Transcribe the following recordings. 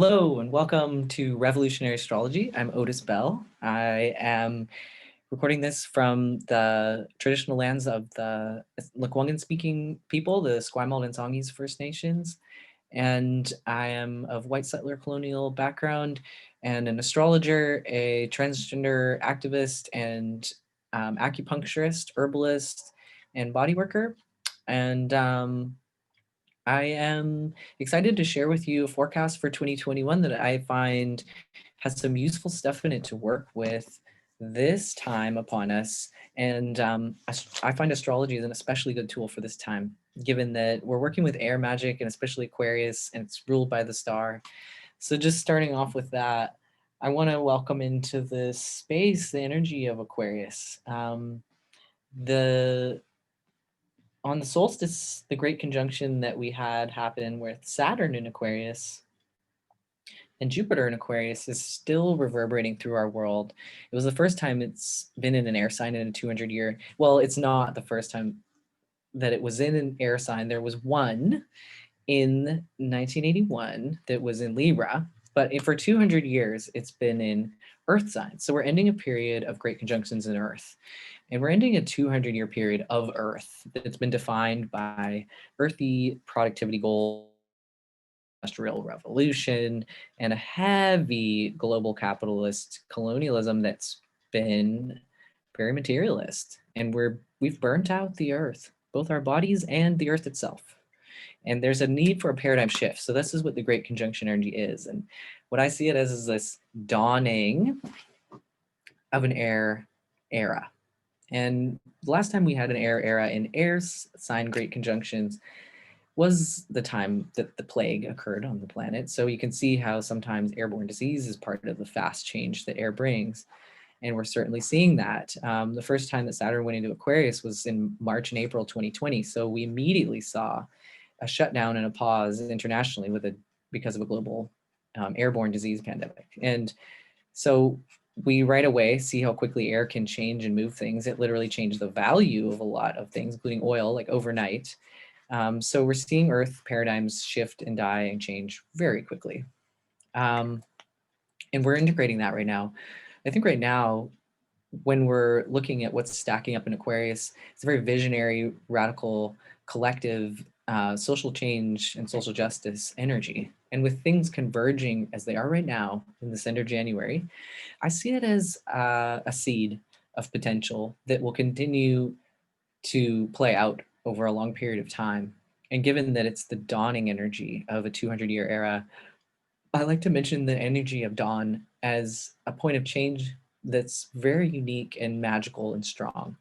Hello and welcome to Revolutionary Astrology. I'm Otis Bell. I am recording this from the traditional lands of the Lekwungen speaking people, the Esquimalt and Songhees First Nations. And I am of white settler colonial background and an astrologer, a transgender activist and acupuncturist, herbalist, and body worker. And I am excited to share with you a forecast for 2021 that I find has some useful stuff in it to work with this time upon us. And I find astrology is an especially good tool for this time, given that we're working with air magic and especially Aquarius, and it's ruled by the star. So just starting off with that, I want to welcome into this space the energy of Aquarius. The On the solstice, the great conjunction that we had happen with Saturn in Aquarius and Jupiter in Aquarius is still reverberating through our world. It was the first time it's been in an air sign in a 200-year. Well, it's not the first time that it was in an air sign. There was one in 1981 that was in Libra, but for 200 years, it's been in Earth signs. So we're ending a period of great conjunctions in Earth. And we're ending a 200-year period of Earth that's been defined by earthy productivity goals, industrial revolution, and a heavy global capitalist colonialism that's been very materialist. And we've burnt out the Earth, both our bodies and the Earth itself. And there's a need for a paradigm shift. So this is what the Great Conjunction energy is. And what I see it as is this dawning of an air era. And the last time we had an air era in air sign great conjunctions was the time that the plague occurred on the planet. So you can see how sometimes airborne disease is part of the fast change that air brings. And we're certainly seeing that. The first time that Saturn went into Aquarius was in March and April 2020. So we immediately saw a shutdown and a pause internationally because of a global airborne disease pandemic. And so we right away see how quickly air can change and move things. It literally changed the value of a lot of things, including oil, like overnight. So we're seeing Earth paradigms shift and die and change very quickly. And we're integrating that right now. I think right now, when we're looking at what's stacking up in Aquarius, it's a very visionary, radical, collective, social change and social justice energy. And with things converging as they are right now in this end of January, I see it as a seed of potential that will continue to play out over a long period of time. And given that it's the dawning energy of a 200-year era, I like to mention the energy of dawn as a point of change that's very unique and magical and strong.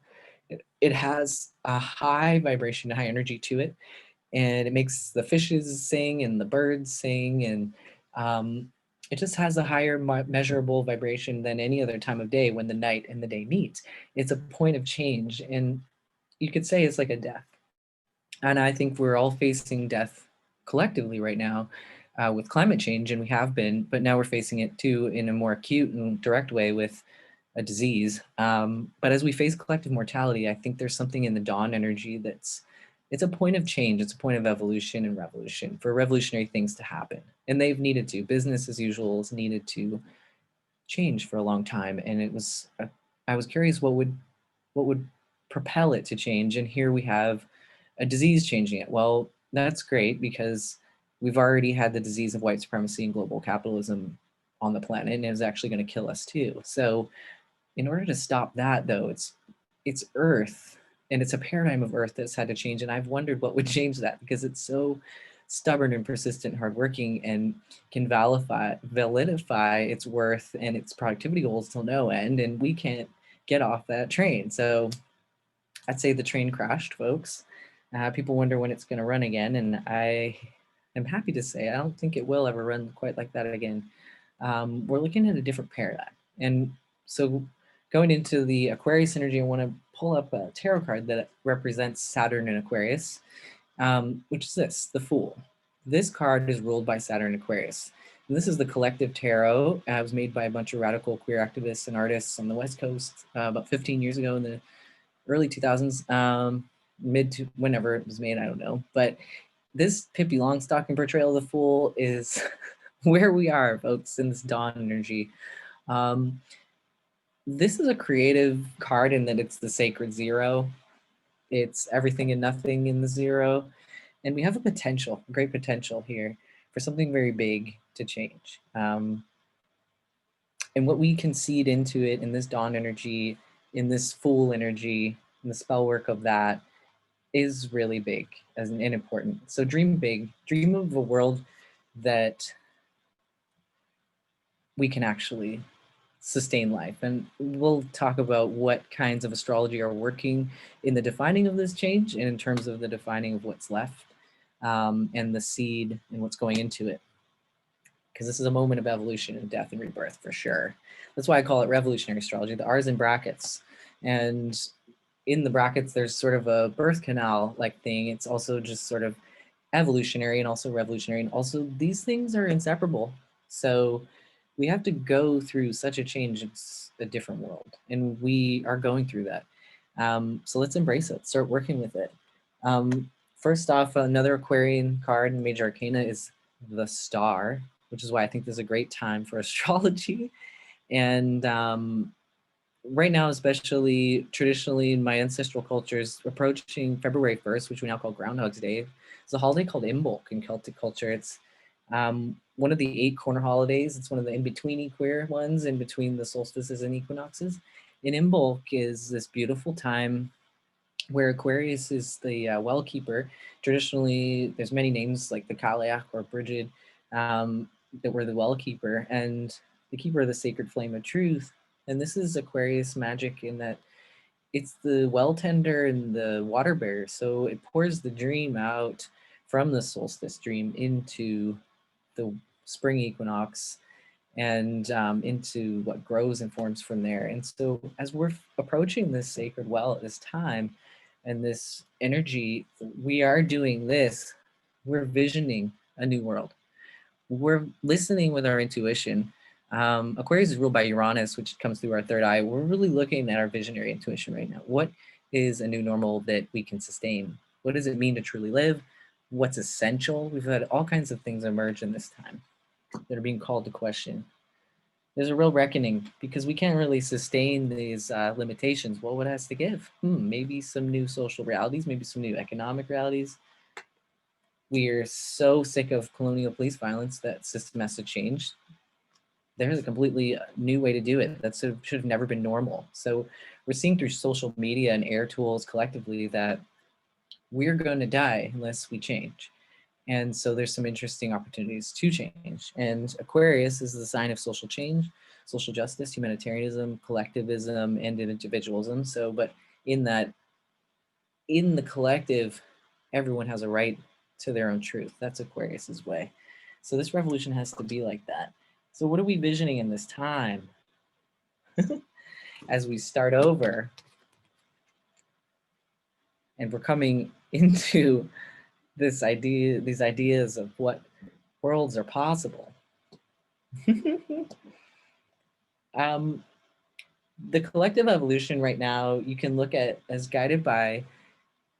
It has a high vibration, high energy to it, and it makes the fishes sing and the birds sing, and it just has a higher measurable vibration than any other time of day when the night and the day meet. It's a point of change, and you could say it's like a death. And I think we're all facing death collectively right now with climate change, and we have been, but now we're facing it too in a more acute and direct way with a disease. But as we face collective mortality, I think there's something in the dawn energy it's a point of change. It's a point of evolution and revolution for revolutionary things to happen. And they've needed to. Business as usual has needed to change for a long time. And I was curious what would propel it to change. And here we have a disease changing it. Well, that's great because we've already had the disease of white supremacy and global capitalism on the planet, and it's actually going to kill us too. So in order to stop that, though, it's Earth, and it's a paradigm of Earth that's had to change. And I've wondered what would change that, because it's so stubborn and persistent and hardworking and can validify its worth and its productivity goals till no end, and we can't get off that train. So I'd say the train crashed, folks. People wonder when it's going to run again, and I am happy to say I don't think it will ever run quite like that again. We're looking at a different paradigm. And so going into the Aquarius energy, I want to pull up a tarot card that represents Saturn in Aquarius, which is this, the Fool. This card is ruled by Saturn in Aquarius. And this is the collective tarot. It was made by a bunch of radical queer activists and artists on the West Coast about 15 years ago in the early 2000s, mid to whenever it was made, I don't know. But this Pippi Longstocking portrayal of the Fool is where we are, folks, in this dawn energy. This is a creative card in that it's the sacred zero. It's everything and nothing in the zero. And we have a potential, a great potential here for something very big to change. And what we can seed into it in this dawn energy, in this full energy, in the spell work of that is really big and important. So dream big, dream of a world that we can actually sustain life. And we'll talk about what kinds of astrology are working in the defining of this change and in terms of the defining of what's left, and the seed and what's going into it. Because this is a moment of evolution and death and rebirth for sure. That's why I call it revolutionary astrology. The R is in brackets. And in the brackets, there's sort of a birth canal like thing. It's also just sort of evolutionary and also revolutionary. And also these things are inseparable. So we have to go through such a change. It's a different world. And we are going through that. So let's embrace it, start working with it. First off, another Aquarian card in Major Arcana is the Star, which is why I think this is a great time for astrology. And right now, especially traditionally in my ancestral cultures, approaching February 1st, which we now call Groundhog's Day, it's a holiday called Imbolc in Celtic culture. It's one of the 8 corner holidays. It's one of the in-betweeny queer ones, in between the solstices and equinoxes. And Imbolc is this beautiful time where Aquarius is the well keeper. Traditionally, there's many names like the Kaleach or Brigid, that were the well keeper and the keeper of the sacred flame of truth. And this is Aquarius magic in that it's the well tender and the water bearer. So it pours the dream out from the solstice dream into the spring equinox and into what grows and forms from there. And so as we're approaching this sacred well at this time and this energy, we are doing this. We're visioning a new world. We're listening with our intuition. Aquarius is ruled by Uranus, which comes through our third eye. We're really looking at our visionary intuition right now. What is a new normal that we can sustain? What does it mean to truly live? What's essential? We've had all kinds of things emerge in this time that are being called to question. There's a real reckoning because we can't really sustain these limitations. Well, what has to give? Maybe some new social realities, maybe some new economic realities. We are so sick of colonial police violence that system has to change. There's a completely new way to do it that should have never been normal. So we're seeing through social media and air tools collectively that we're going to die unless we change. And so there's some interesting opportunities to change. And Aquarius is the sign of social change, social justice, humanitarianism, collectivism, and individualism. So, but in that, in the collective, everyone has a right to their own truth. That's Aquarius's way. So this revolution has to be like that. So what are we visioning in this time? As we start over and we're coming into this idea, these ideas of what worlds are possible. The collective evolution right now, you can look at as guided by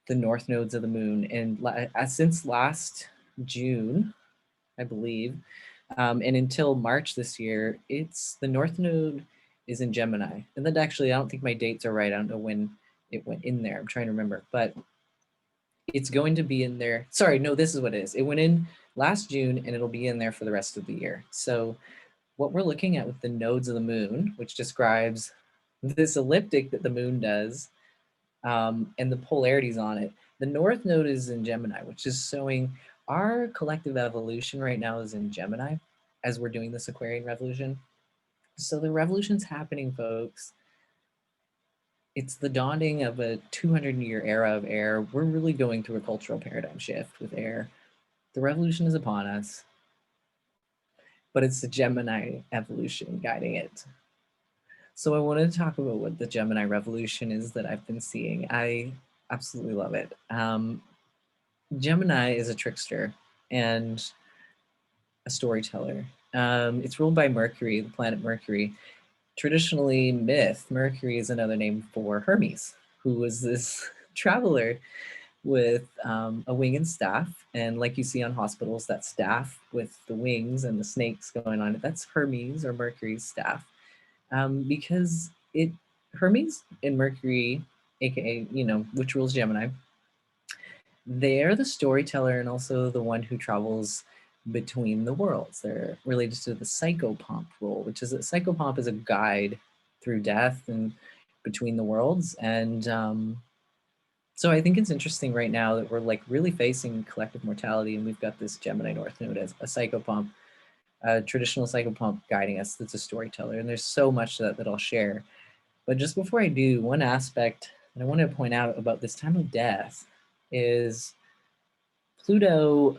the north nodes of the moon. And since last June, I believe, and until March this year, it's the north node is in Gemini. And then actually, I don't think my dates are right. I don't know when it went in there. I'm trying to remember, but it's going to be in there. Sorry, no, this is what it is. It went in last June and it'll be in there for the rest of the year. So what we're looking at with the nodes of the moon, which describes this elliptic that the moon does, and the polarities on it. The north node is in Gemini, which is showing our collective evolution right now is in Gemini as we're doing this Aquarian revolution. So the revolution's happening, folks. It's the dawning of a 200-year era of air. We're really going through a cultural paradigm shift with air. The revolution is upon us, but it's the Gemini evolution guiding it. So I wanted to talk about what the Gemini revolution is that I've been seeing. I absolutely love it. Gemini is a trickster and a storyteller. It's ruled by Mercury, the planet Mercury. Traditionally, myth, Mercury is another name for Hermes, who was this traveler with a wing and staff. And like you see on hospitals, that staff with the wings and the snakes going on it, that's Hermes or Mercury's staff. Because Hermes and Mercury, aka, which rules Gemini, they're the storyteller and also the one who travels between the worlds. They're related to the psychopomp role, which is that psychopomp is a guide through death and between the worlds. And so I think it's interesting right now that we're like really facing collective mortality, and we've got this Gemini North Node as a psychopomp, a traditional psychopomp guiding us that's a storyteller. And there's so much that I'll share. But just before I do, one aspect that I want to point out about this time of death is Pluto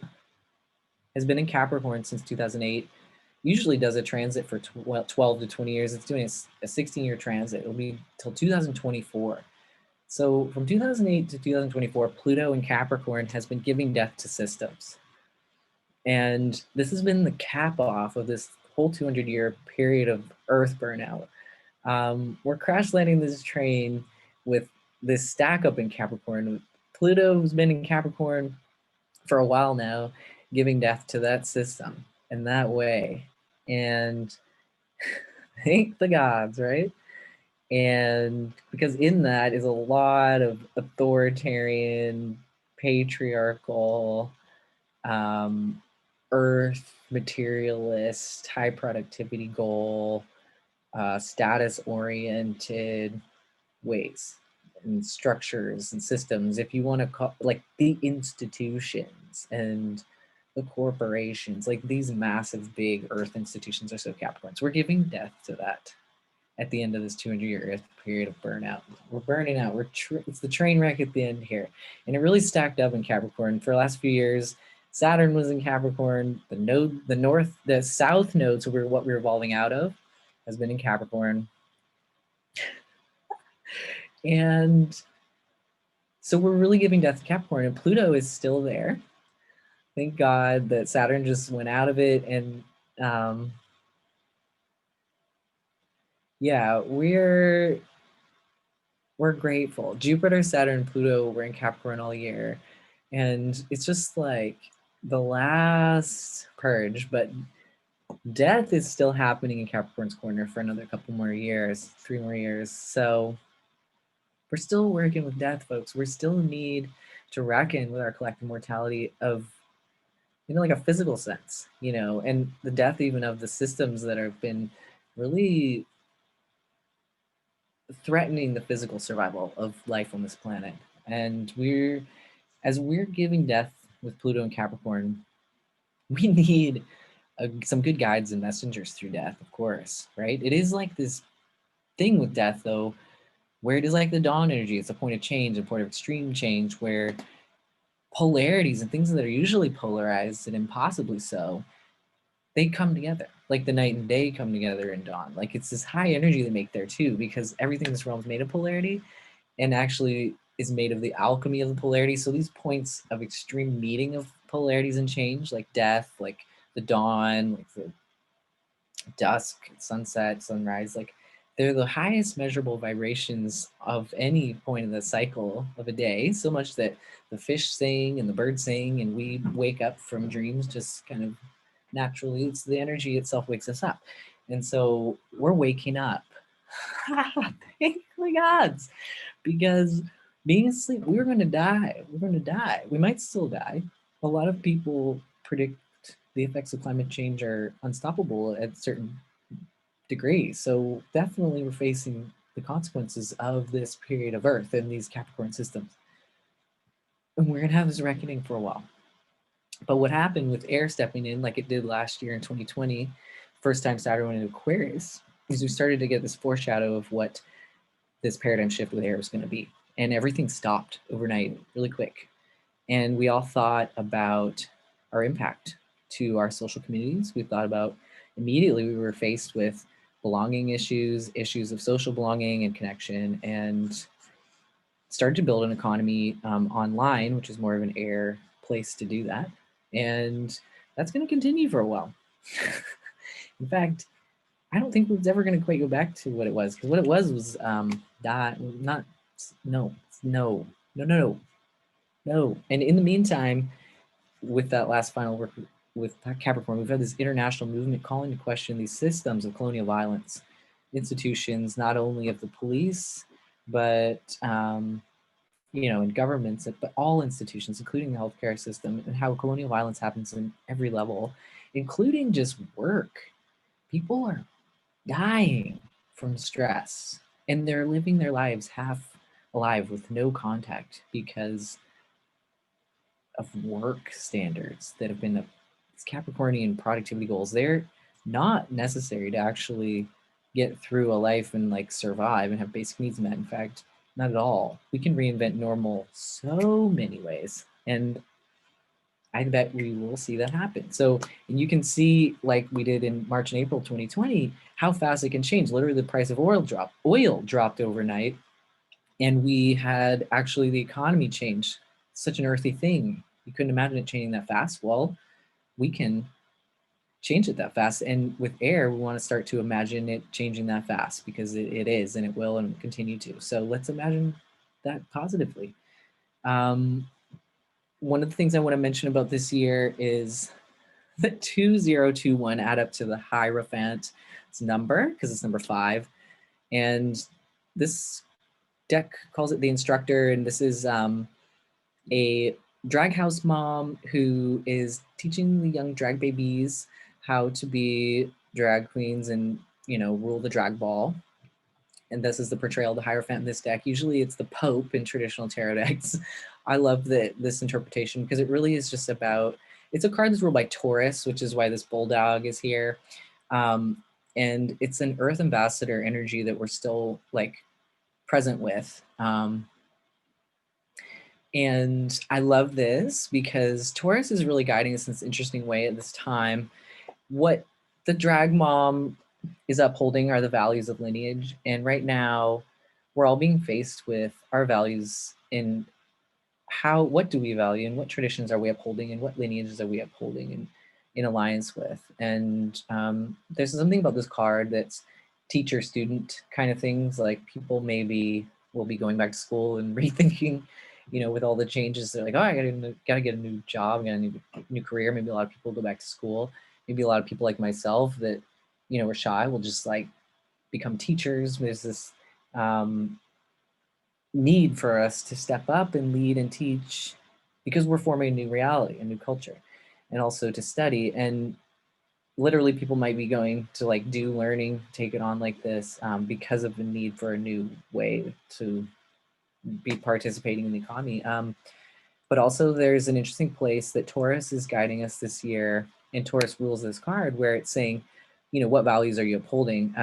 has been in Capricorn since 2008, usually does a transit for 12 to 20 years. It's doing a 16-year transit. It'll be till 2024. So from 2008 to 2024, Pluto in Capricorn has been giving death to systems. And this has been the cap off of this whole 200-year period of Earth burnout. We're crash landing this train with this stack up in Capricorn. Pluto's been in Capricorn for a while now, giving death to that system in that way. And thank the gods, right? And because in that is a lot of authoritarian, patriarchal, earth, materialist, high productivity goal, status oriented ways and structures and systems, if you want to call like the institutions and the corporations, like these massive big earth institutions are so Capricorn. So we're giving death to that at the end of this 200-year Earth period of burnout. We're burning out. It's the train wreck at the end here. And it really stacked up in Capricorn. For the last few years, Saturn was in Capricorn. The south node, so what we're evolving out of, has been in Capricorn. And so we're really giving death to Capricorn, and Pluto is still there. Thank God that Saturn just went out of it. And yeah, we're grateful. Jupiter, Saturn, Pluto were in Capricorn all year. And it's just like the last purge, but death is still happening in Capricorn's corner for another couple more years, 3 more years. So we're still working with death, folks. We still need to reckon with our collective mortality of, like a physical sense, and the death even of the systems that have been really threatening the physical survival of life on this planet. And as we're giving death with Pluto and Capricorn, we need some good guides and messengers through death, of course, right? It is like this thing with death, though, where it is like the dawn energy. It's a point of change, a point of extreme change, where polarities and things that are usually polarized and impossibly so, they come together. Like the night and day come together in dawn. Like it's this high energy they make there too, because everything in this realm is made of polarity and actually is made of the alchemy of the polarity. So these points of extreme meeting of polarities and change, like death, like the dawn, like the dusk, sunset, sunrise, like they're the highest measurable vibrations of any point in the cycle of a day, so much that the fish sing and the birds sing and we wake up from dreams just kind of naturally. It's the energy itself wakes us up. And so we're waking up. Thank the gods. Because being asleep, we're going to die. We're going to die. We might still die. A lot of people predict the effects of climate change are unstoppable at certain degrees. So definitely we're facing the consequences of this period of Earth and these Capricorn systems. And we're going to have this reckoning for a while. But what happened with air stepping in, like it did last year in 2020, first time Saturn went into Aquarius, is we started to get this foreshadow of what this paradigm shift with air was going to be. And everything stopped overnight really quick. And we all thought about our impact to our social communities. We thought about immediately we were faced with belonging issues of social belonging and connection, and started to build an economy online, which is more of an air place to do that. And that's going to continue for a while. In fact, I don't think it's ever going to quite go back to what it was, because what it was no. No. And in the meantime, with that last final work with Capricorn, we've had this international movement calling to question these systems of colonial violence, institutions, not only of the police, but in governments, but all institutions, including the healthcare system, and how colonial violence happens in every level, including just work. People are dying from stress, and they're living their lives half alive with no contact because of work standards that have been these Capricornian productivity goals. They're not necessary to actually get through a life and like survive and have basic needs met. In fact, not at all. We can reinvent normal so many ways. And I bet we will see that happen. So, and you can see, like we did in March and April 2020, how fast it can change. Literally, the price of oil dropped overnight, and we had actually the economy change. Such an earthy thing. You couldn't imagine it changing that fast. Well, we can change it that fast. And with air, we want to start to imagine it changing that fast, because it is, and it will, and will continue to. So let's imagine that positively. One of the things I want to mention about this year is that 2021 add up to the Hierophant number, because it's number 5. And this deck calls it the instructor. And this is a drag house mom who is teaching the young drag babies how to be drag queens and, rule the drag ball. And this is the portrayal of the Hierophant in this deck. Usually it's the Pope in traditional tarot decks. I love this interpretation because it really is just about, it's a card that's ruled by Taurus, which is why this bulldog is here. And it's an Earth ambassador energy that we're still like present with. And I love this because Taurus is really guiding us in this interesting way at this time. What the drag mom is upholding are the values of lineage. And right now, we're all being faced with our values in what do we value, and what traditions are we upholding, and what lineages are we upholding in alliance with. And there's something about this card that's teacher-student kind of things. Like people maybe will be going back to school and rethinking, with all the changes. They're like, oh, I gotta get a new job, got a new career. Maybe a lot of people go back to school. Maybe a lot of people like myself that, are shy will just like become teachers. There's this need for us to step up and lead and teach because we're forming a new reality, a new culture, and also to study. And literally people might be going to like do learning, take it on like this because of the need for a new way to be participating in the economy. But also there's an interesting place that Taurus is guiding us this year, and Taurus rules this card, where it's saying, what values are you upholding?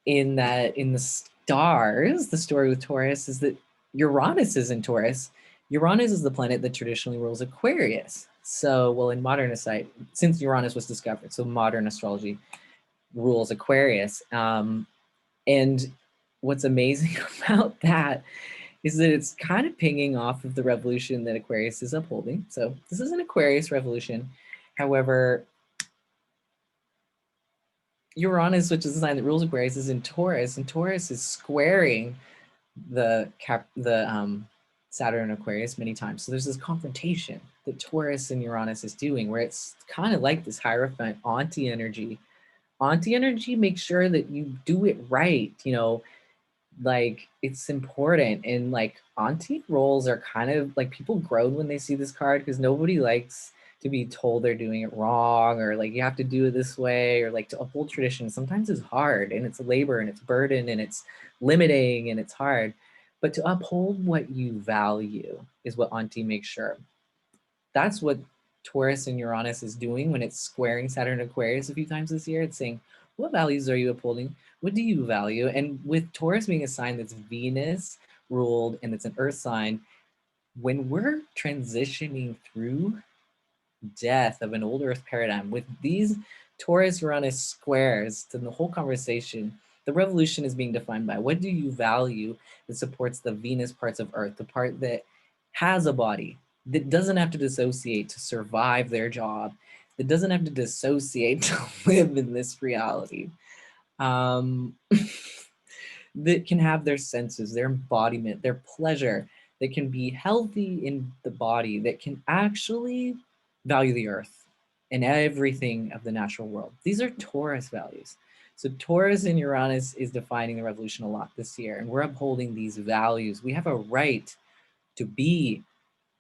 In the stars, the story with Taurus is that Uranus is in Taurus. Uranus is the planet that traditionally rules Aquarius. So, well, in modern astrology, since Uranus was discovered, so modern astrology rules Aquarius. And what's amazing about that is that it's kind of pinging off of the revolution that Aquarius is upholding. So this is an Aquarius revolution. However, Uranus, which is the sign that rules Aquarius, is in Taurus, and Taurus is squaring the Saturn and Aquarius many times. So there's this confrontation that Taurus and Uranus is doing, where it's kind of like this Hierophant auntie energy. Auntie energy makes sure that you do it right, like it's important. And like auntie roles are kind of like, people groan when they see this card because nobody likes to be told they're doing it wrong, or like you have to do it this way, or like to uphold tradition sometimes is hard, and it's labor, and it's burden, and it's limiting, and it's hard. But to uphold what you value is what auntie makes sure. That's what Taurus and Uranus is doing when it's squaring Saturn and Aquarius a few times this year. It's saying, what values are you upholding? What do you value? And with Taurus being a sign that's Venus ruled and it's an earth sign, when we're transitioning through death of an old earth paradigm with these Taurus Uranus squares, to the whole conversation, the revolution is being defined by what do you value that supports the Venus parts of earth, the part that has a body, that doesn't have to dissociate to survive their job, that doesn't have to dissociate to live in this reality, that can have their senses, their embodiment, their pleasure, that can be healthy in the body, that can actually value the earth and everything of the natural world. These are Taurus values. So Taurus and Uranus is defining the revolution a lot this year, and we're upholding these values. We have a right to be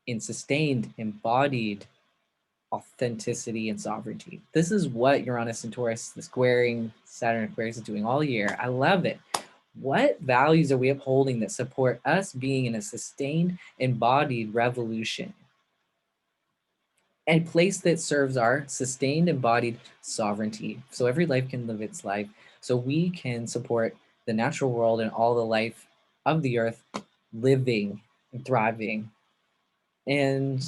in sustained, embodied authenticity and sovereignty. This is what Uranus and Taurus, the squaring Saturn and Aquarius, is doing all year. I love it. What values are we upholding that support us being in a sustained, embodied revolution? A place that serves our sustained, embodied sovereignty. So every life can live its life. So we can support the natural world and all the life of the earth living and thriving. And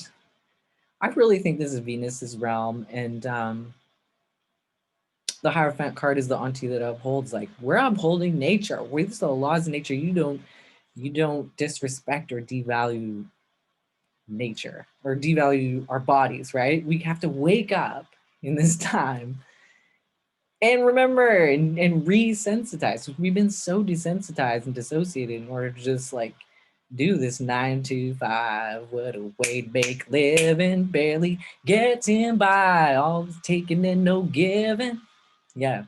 I really think this is Venus's realm. And the Hierophant card is the auntie that upholds, like, we're upholding nature. With the laws of nature, you don't disrespect or devalue nature or devalue our bodies, right? We have to wake up in this time and remember and resensitize. We've been so desensitized and dissociated in order to just like do this 9 to 5. What a way to make living, barely getting by, all taking and no giving. Yeah,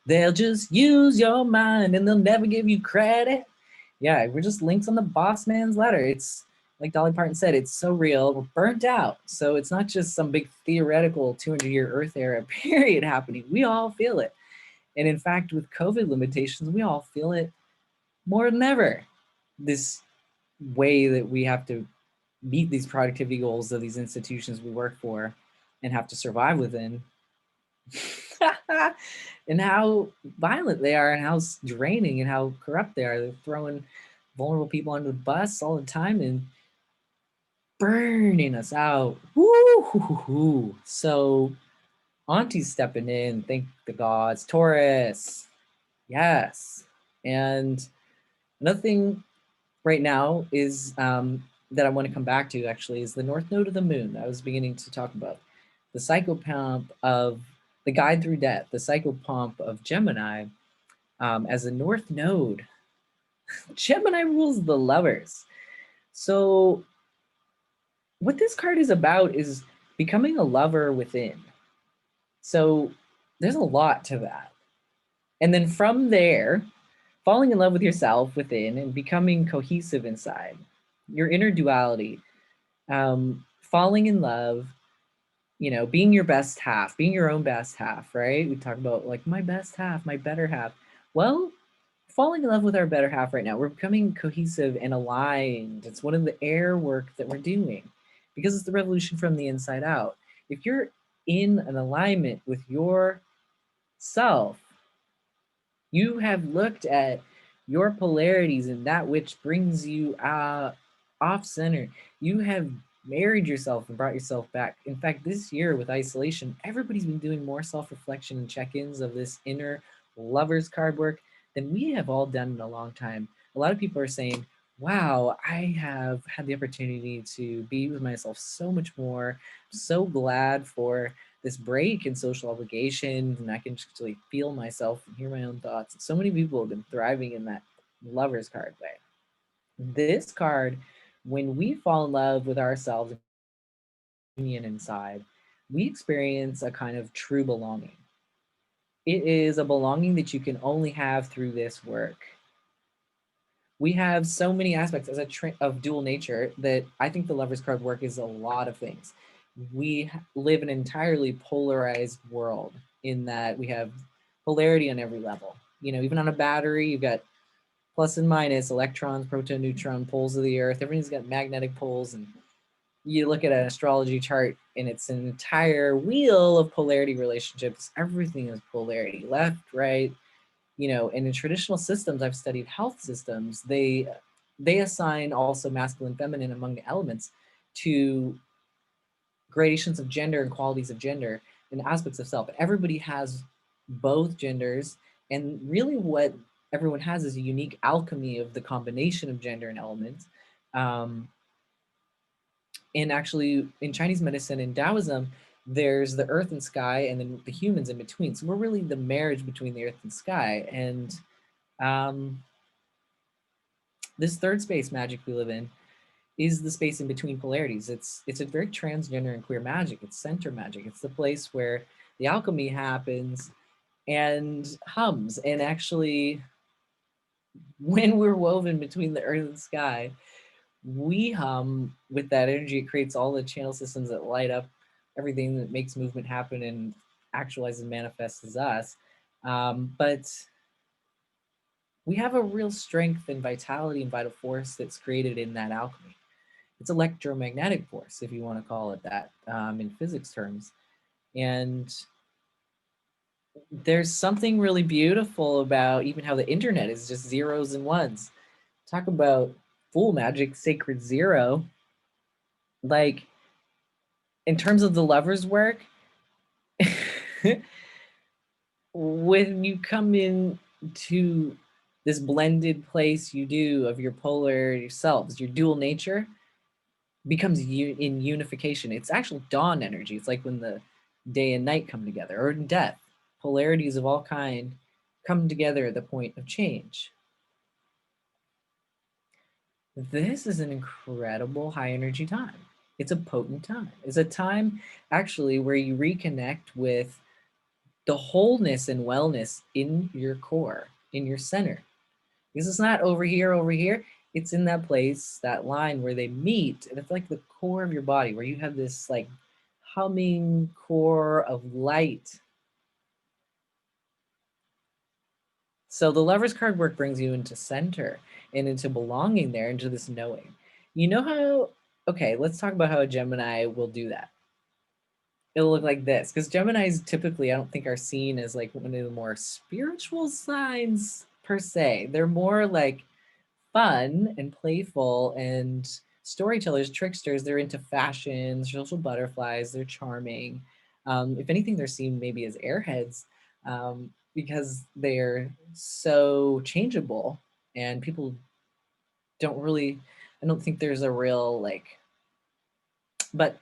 they'll just use your mind and they'll never give you credit. Yeah, we're just links on the boss man's ladder. It's like Dolly Parton said, it's so real, we're burnt out. So it's not just some big theoretical 200-year Earth era period happening. We all feel it. And in fact, with COVID limitations, we all feel it more than ever. This way that we have to meet these productivity goals of these institutions we work for and have to survive within. And how violent they are and how draining and how corrupt they are. They're throwing vulnerable people under the bus all the time and burning us out. Woo-hoo-hoo-hoo. So Auntie's stepping in, thank the gods. Taurus, yes. And another thing right now is that I want to come back to actually is the North Node of the Moon that I was beginning to talk about. The psychopomp of the guide through death, the psychopomp of Gemini as a North Node. Gemini rules the lovers. So what this card is about is becoming a lover within. So there's a lot to that. And then from there, falling in love with yourself within and becoming cohesive inside, your inner duality, falling in love, you know, being your best half, being your own best half, right? We talk about like my best half, my better half. Well, falling in love with our better half right now, we're becoming cohesive and aligned. It's one of the air work that we're doing because it's the revolution from the inside out. If you're in an alignment with yourself, you have looked at your polarities and that which brings you off center. You have married yourself and brought yourself back. In fact, this year with isolation, everybody's been doing more self-reflection and check-ins of this inner lovers card work than we have all done in a long time. A lot of people are saying, wow, I have had the opportunity to be with myself so much more. I'm so glad for this break in social obligation, and I can just really feel myself and hear my own thoughts. So many people have been thriving in that lovers card way. This card, when we fall in love with ourselves, union inside, we experience a kind of true belonging. It is a belonging that you can only have through this work. We have so many aspects as of dual nature that I think the lovers card work is a lot of things. We live in an entirely polarized world in that we have polarity on every level. You know, even on a battery, you've got plus and minus, electrons, proton, neutron, poles of the earth. Everything's got magnetic poles, and you look at an astrology chart and it's an entire wheel of polarity relationships. Everything is polarity, left, right, you know. And in traditional systems, I've studied health systems, they assign also masculine, feminine among the elements to gradations of gender and qualities of gender and aspects of self. Everybody has both genders, and really what everyone has is a unique alchemy of the combination of gender and elements. And actually in Chinese medicine and Taoism, there's the earth and sky and then the humans in between. So we're really the marriage between the earth and sky. And this third space magic we live in is the space in between polarities. It's a very transgender and queer magic. It's center magic. It's the place where the alchemy happens and hums. And actually, when we're woven between the earth and sky, we hum with that energy. It creates all the channel systems that light up everything that makes movement happen and actualizes and manifests as us. But we have a real strength and vitality and vital force that's created in that alchemy. It's electromagnetic force, if you want to call it that, in physics terms. And there's something really beautiful about even how the internet is just zeros and ones. Talk about full magic, sacred zero. Like, in terms of the lover's work, when you come in to this blended place you do of your polar yourselves, your dual nature becomes in unification. It's actual dawn energy. It's like when the day and night come together, or in death, polarities of all kind come together at the point of change. This is an incredible high energy time. It's a potent time. It's a time actually where you reconnect with the wholeness and wellness in your core, in your center. Because it's not over here, over here. It's in that place, that line where they meet. And it's like the core of your body where you have this like humming core of light. So the Lover's card work brings you into center and into belonging there, into this knowing. You know how, okay, let's talk about how a Gemini will do that. It'll look like this, because Geminis typically, I don't think, are seen as like one of the more spiritual signs per se. They're more like fun and playful and storytellers, tricksters. They're into fashion, social butterflies. They're charming. If anything, they're seen maybe as airheads, because they're so changeable and people don't really, I don't think there's a real like, but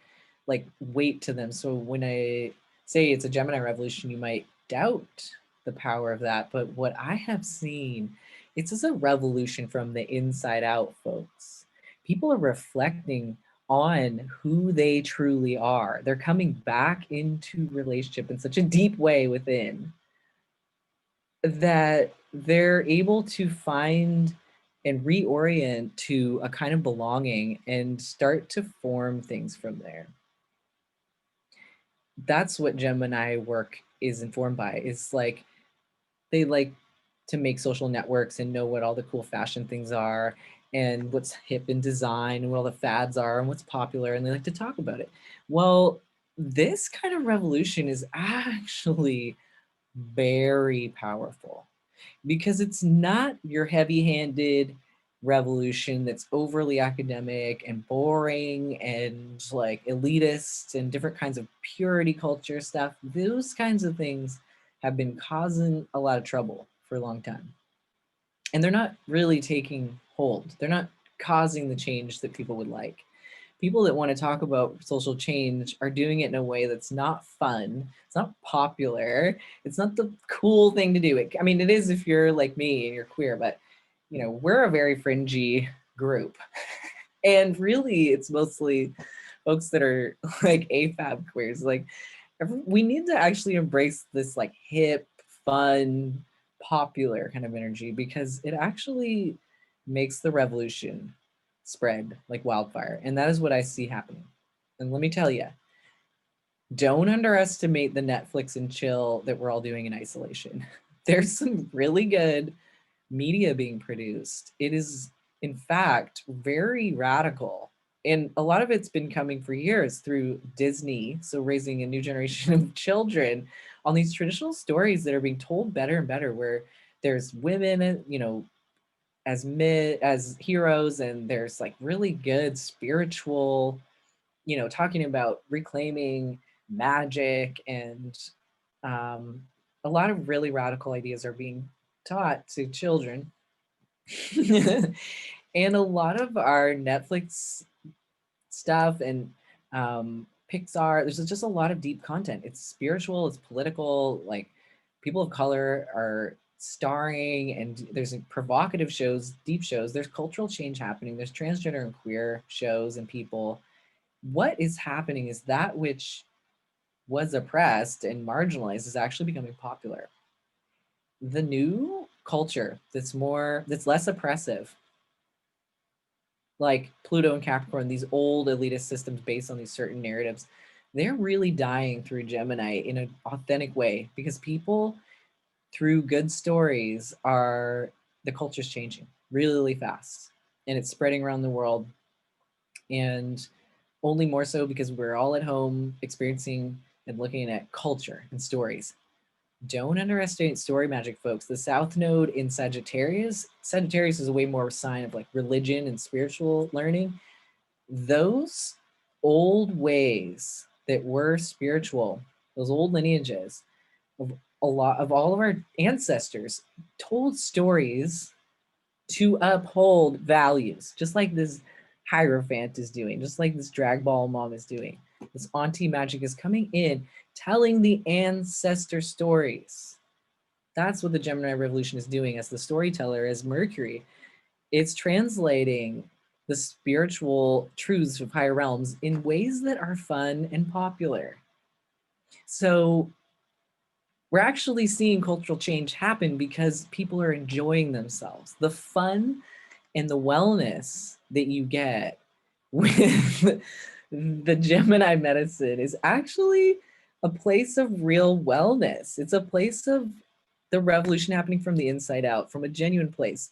like weight to them. So when I say it's a Gemini revolution, you might doubt the power of that. But what I have seen, it's just a revolution from the inside out, folks. People are reflecting on who they truly are. They're coming back into relationship in such a deep way within that they're able to find and reorient to a kind of belonging and start to form things from there. That's what Gemini work is informed by. Is like they like to make social networks and know what all the cool fashion things are and what's hip in design and what all the fads are and what's popular, and they like to talk about it. Well, this kind of revolution is actually very powerful because it's not your heavy-handed revolution that's overly academic and boring and like elitist and different kinds of purity culture stuff. Those kinds of things have been causing a lot of trouble for a long time. And they're not really taking hold. They're not causing the change that people would like. People that want to talk about social change are doing it in a way that's not fun. It's not popular. It's not the cool thing to do. I mean, it is if you're like me and you're queer, but you know, we're a very fringy group. And really, it's mostly folks that are like AFAB queers. Like, we need to actually embrace this like hip, fun, popular kind of energy because it actually makes the revolution spread like wildfire. And that is what I see happening. And let me tell you, don't underestimate the Netflix and chill that we're all doing in isolation. There's some really good media being produced. It is, in fact, very radical. And a lot of it's been coming for years through Disney. So raising a new generation of children on these traditional stories that are being told better and better, where there's women, you know, as heroes, and there's like really good spiritual, you know, talking about reclaiming magic, and um, a lot of really radical ideas are being taught to children. And a lot of our Netflix stuff and Pixar, there's just a lot of deep content. It's spiritual, it's political, like people of color are starring, and there's provocative shows, deep shows. There's cultural change happening. There's transgender and queer shows and people. What is happening is that which was oppressed and marginalized is actually becoming popular. The new culture that's less oppressive, like Pluto and Capricorn, these old elitist systems based on these certain narratives, they're really dying through Gemini in an authentic way, because people through good stories the culture's changing really, really fast, and it's spreading around the world, and only more so because we're all at home experiencing and looking at culture and stories. Don't underestimate story magic, folks. The South Node in Sagittarius is a way more sign of like religion and spiritual learning. Those old ways that were spiritual, those old lineages of all of our ancestors told stories to uphold values, just like this Hierophant is doing, just like this drag ball mom is doing. This auntie magic is coming in, telling the ancestor stories. That's what the Gemini Revolution is doing as the storyteller, as Mercury. It's translating the spiritual truths of higher realms in ways that are fun and popular. So we're actually seeing cultural change happen because people are enjoying themselves. The fun and the wellness that you get with the Gemini medicine is actually a place of real wellness. It's a place of the revolution happening from the inside out, from a genuine place.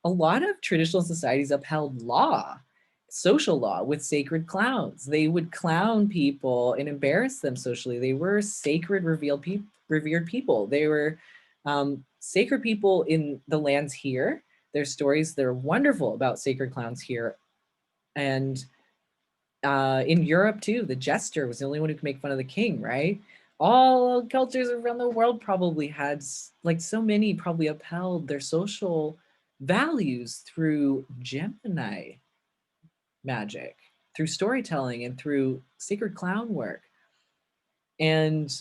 A lot of traditional societies upheld law, social law, with sacred clowns. They would clown people and embarrass them socially. They were sacred, revered people. They were sacred people in the lands here. There's stories that are wonderful about sacred clowns here. And in Europe too, the jester was the only one who could make fun of the king, right? All cultures around the world probably had, like so many probably upheld their social values through Gemini magic, through storytelling, and through sacred clown work. And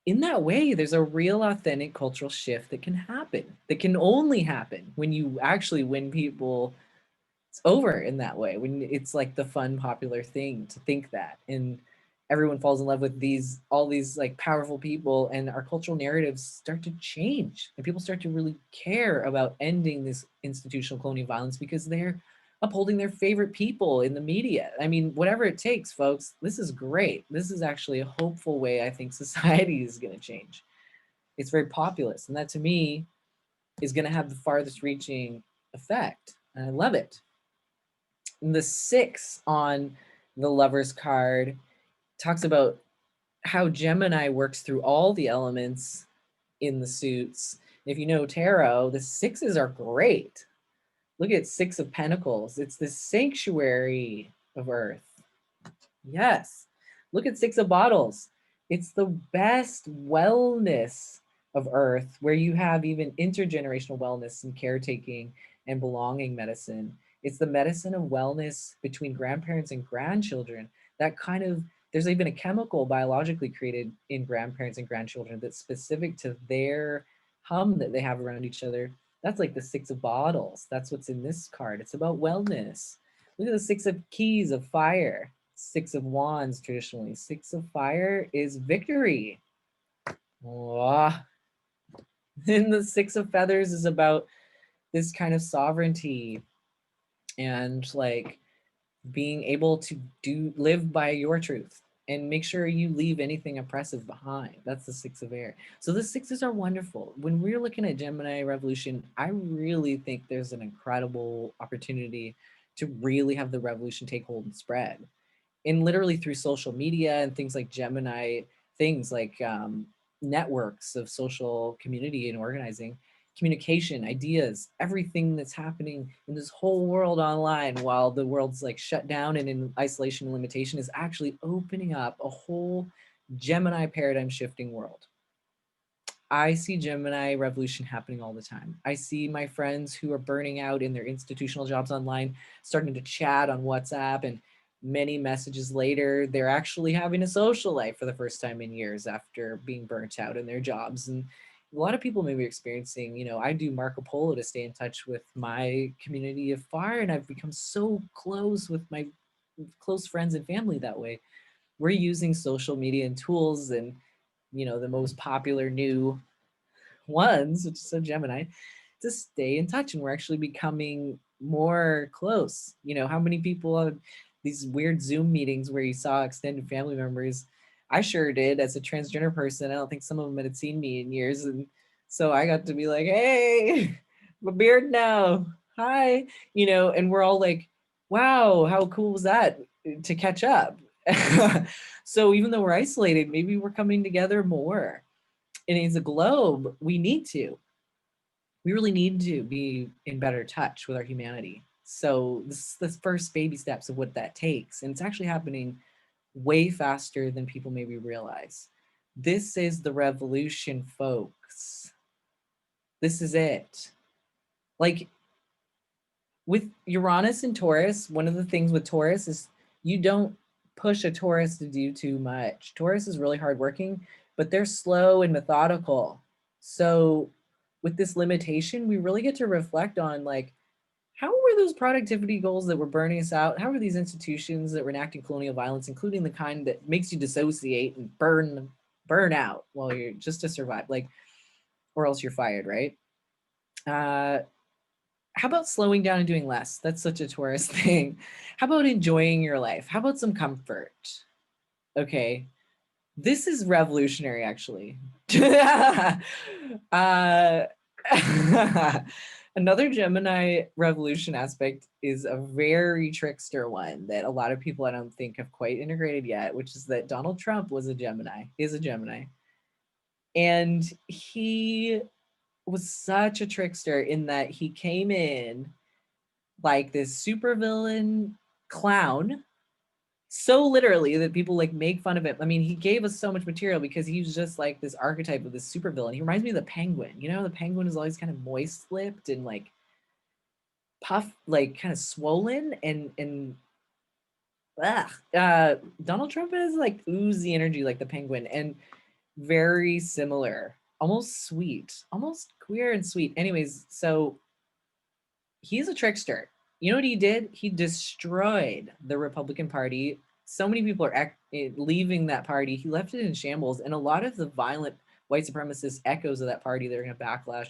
in that way, there's a real authentic cultural shift that can happen, that can only happen when you actually win people over in that way, when it's like the fun, popular thing to think that. And everyone falls in love with all these like powerful people, and our cultural narratives start to change, and people start to really care about ending this institutional colonial violence because they're upholding their favorite people in the media. I mean, whatever it takes, folks. This is great. This is actually a hopeful way I think society is going to change. It's very populist, and that to me is going to have the farthest reaching effect. And I love it. And the 6 on the Lover's card talks about how Gemini works through all the elements in the suits. If you know tarot, the 6s are great. Look at 6 of Pentacles. It's the sanctuary of Earth. Yes. Look at 6 of Bottles. It's the best wellness of Earth, where you have even intergenerational wellness and caretaking and belonging medicine. It's the medicine of wellness between grandparents and grandchildren. That kind of, there's even a chemical biologically created in grandparents and grandchildren that's specific to their hum that they have around each other. That's like the 6 of Bottles. That's what's in this card. It's about wellness. Look at the 6 of Keys of Fire. 6 of Wands traditionally. 6 of Fire is victory. Oh. And the 6 of Feathers is about this kind of sovereignty and like being able to live by your truth and make sure you leave anything oppressive behind. That's the 6 of Air. So the 6s are wonderful. When we're looking at Gemini Revolution, I really think there's an incredible opportunity to really have the revolution take hold and spread. And literally through social media and things like Gemini, things like networks of social community and organizing, communication, ideas, everything that's happening in this whole world online while the world's like shut down and in isolation and limitation is actually opening up a whole Gemini paradigm shifting world. I see Gemini Revolution happening all the time. I see my friends who are burning out in their institutional jobs online starting to chat on WhatsApp, and many messages later, they're actually having a social life for the first time in years after being burnt out in their jobs. And a lot of people may be experiencing, I do Marco Polo to stay in touch with my community afar, and I've become so close with my close friends and family that way. We're using social media and tools, and the most popular new ones, which is a Gemini, to stay in touch, and we're actually becoming more close. How many people have these weird Zoom meetings where you saw extended family members? I sure did. As a transgender person, I don't think some of them had seen me in years, and so I got to be like, "Hey, my beard now, hi," and we're all like, "Wow, how cool was that to catch up?" So even though we're isolated, maybe we're coming together more. And as a globe, we really need to be in better touch with our humanity. So this is the first baby steps of what that takes. And it's actually happening way faster than people maybe realize. This is the revolution, folks. This is it. Like with Uranus and Taurus, one of the things with Taurus is you don't push a Taurus to do too much. Taurus is really hardworking, but they're slow and methodical. So with this limitation, we really get to reflect on like, how were those productivity goals that were burning us out? How were these institutions that were enacting colonial violence, including the kind that makes you dissociate and burn out while you're just to survive, like, or else you're fired, right? How about slowing down and doing less? That's such a Taurus thing. How about enjoying your life? How about some comfort? Okay, this is revolutionary, actually. uh, Another Gemini revolution aspect is a very trickster one that a lot of people I don't think have quite integrated yet, which is that Donald Trump is a Gemini. And he was such a trickster in that he came in like this supervillain clown, so literally that people like make fun of it. I mean, he gave us so much material because he was just like this archetype of this supervillain. He reminds me of the penguin. The penguin is always kind of moist lipped and like puff, like kind of swollen and Donald Trump has like oozy energy like the penguin and very similar, almost sweet, almost queer and sweet. Anyways, so he's a trickster. You know what he did? He destroyed the Republican Party. So many people are leaving that party. He left it in shambles. And a lot of the violent white supremacist echoes of that party that are going to backlash,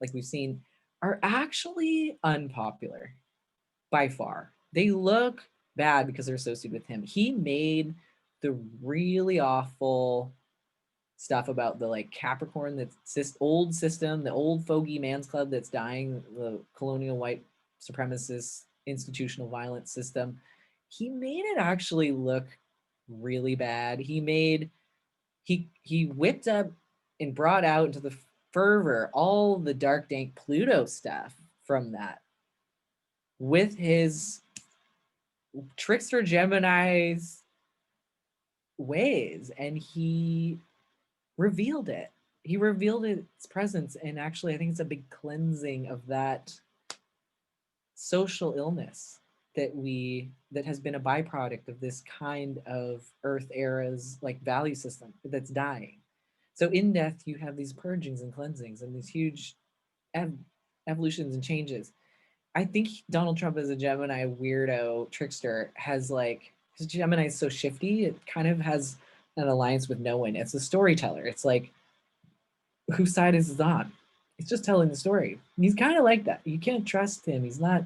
like we've seen, are actually unpopular by far. They look bad because they're associated with him. He made the really awful stuff about the like Capricorn, that's old system, the old fogey man's club that's dying, the colonial white supremacist institutional violence system. He made it actually look really bad. He whipped up and brought out into the fervor all the dark dank Pluto stuff from that with his trickster Gemini's ways, and he revealed it. He revealed its presence, and actually, I think it's a big cleansing of that social illness that has been a byproduct of this kind of Earth era's like value system that's dying. So in death, you have these purgings and cleansings and these huge evolutions and changes. I think Donald Trump as a Gemini weirdo trickster has like, his Gemini is so shifty, it kind of has an alliance with no one. It's a storyteller. It's like, whose side is it on? He's just telling the story. And he's kind of like that. You can't trust him. He's not.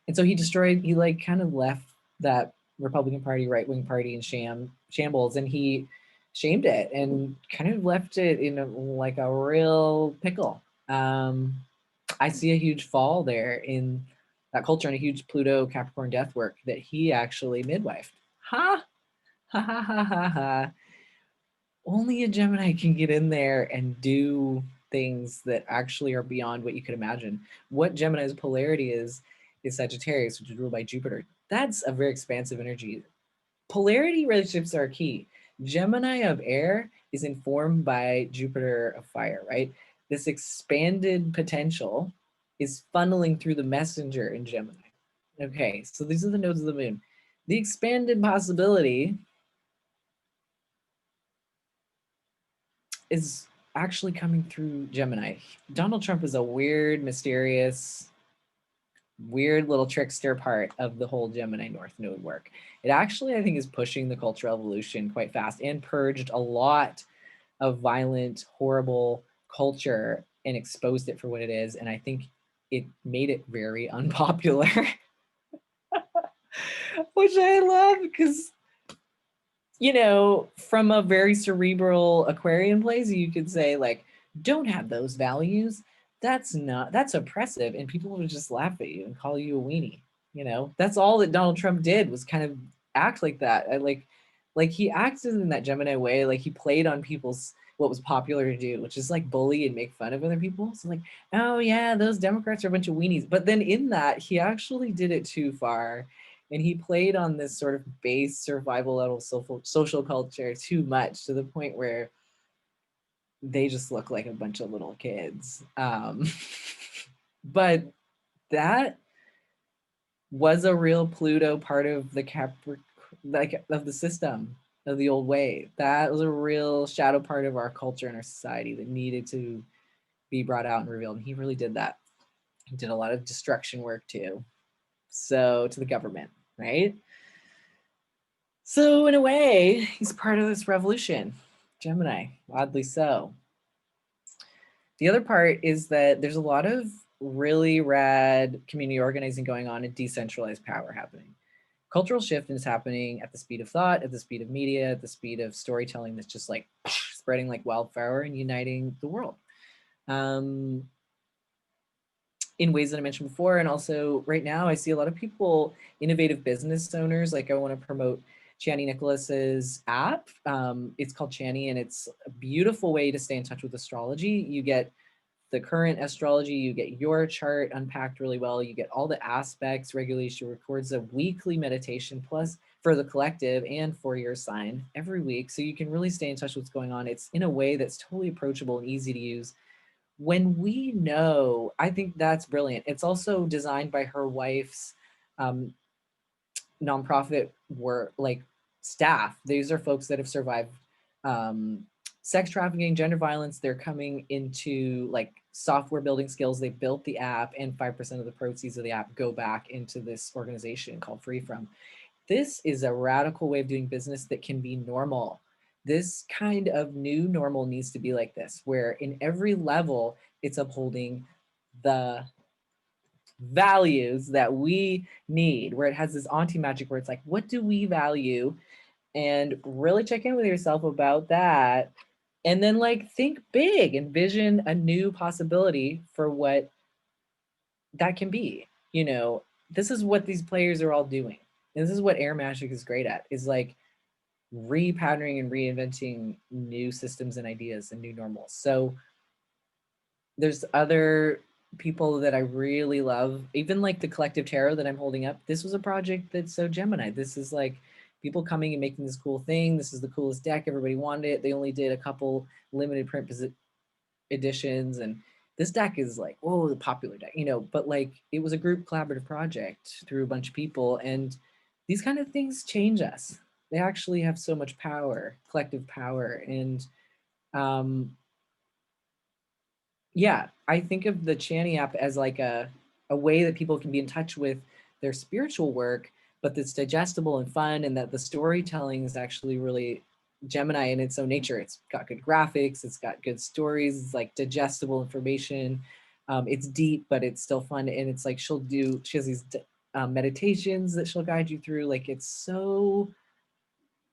And so he like kind of left that Republican Party, right wing party in shambles, and he shamed it and kind of left it in like a real pickle. I see a huge fall there in that culture and a huge Pluto Capricorn death work that he actually midwifed. Ha! Ha ha ha ha ha. Only a Gemini can get in there and do things that actually are beyond what you could imagine. What Gemini's polarity is Sagittarius, which is ruled by Jupiter. That's a very expansive energy. Polarity relationships are key. Gemini of air is informed by Jupiter of fire, right? This expanded potential is funneling through the messenger in Gemini. Okay, so these are the nodes of the moon. The expanded possibility is actually coming through Gemini. Donald Trump is a weird, mysterious, weird little trickster part of the whole Gemini North Node work. It actually, I think, is pushing the cultural evolution quite fast and purged a lot of violent, horrible culture and exposed it for what it is. And I think it made it very unpopular, which I love because, you know, from a very cerebral Aquarian place, you could say, like, don't have those values. That's oppressive. And people would just laugh at you and call you a weenie. You know, that's all that Donald Trump did was kind of act like that. Like he acted in that Gemini way. Like he played on people's what was popular to do, which is like bully and make fun of other people. So like, oh yeah, those Democrats are a bunch of weenies. But then in that, he actually did it too far and he played on this sort of base survival level social culture too much to the point where they just look like a bunch of little kids. But that was a real Pluto part of the Capricorn, like of the system of the old way. That was a real shadow part of our culture and our society that needed to be brought out and revealed. And he really did that. He did a lot of destruction work too. So to the government, right? So in a way, he's part of this revolution, Gemini, oddly so. The other part is that there's a lot of really rad community organizing going on and decentralized power happening. Cultural shift is happening at the speed of thought, at the speed of media, at the speed of storytelling that's just like spreading like wildfire and uniting the world. In ways that I mentioned before. And also right now I see a lot of people, innovative business owners, like I want to promote Chani Nicholas's app. It's called Chani and it's a beautiful way to stay in touch with astrology. You get the current astrology, you get your chart unpacked really well, you get all the aspects, regulation, records a weekly meditation plus for the collective and for your sign every week. So you can really stay in touch with what's going on. It's in a way that's totally approachable and easy to use. When we know, I think that's brilliant. It's also designed by her wife's nonprofit work, like staff. These are folks that have survived sex trafficking, gender violence. They're coming into like software building skills. They built the app and 5% of the proceeds of the app go back into this organization called Free From. This is a radical way of doing business that can be normal. This kind of new normal needs to be like this, where in every level, it's upholding the values that we need, where it has this anti-magic where it's like, what do we value? And really check in with yourself about that. And then like think big, envision a new possibility for what that can be. You know, this is what these players are all doing. And this is what air magic is great at, is like repatterning and reinventing new systems and ideas and new normals. So there's other people that I really love, even like the collective tarot that I'm holding up. This was a project that's so Gemini. This is like people coming and making this cool thing. This is the coolest deck. Everybody wanted it. They only did a couple limited print editions. And this deck is like, whoa, the popular deck, you know, but like it was a group collaborative project through a bunch of people. And these kind of things change us. They actually have so much power, collective power. And yeah, I think of the Chani app as like a way that people can be in touch with their spiritual work, but that's digestible and fun, and that the storytelling is actually really Gemini in its own nature. It's got good graphics, it's got good stories, it's like digestible information. It's deep, but it's still fun. And it's like she has these meditations that she'll guide you through. Like it's so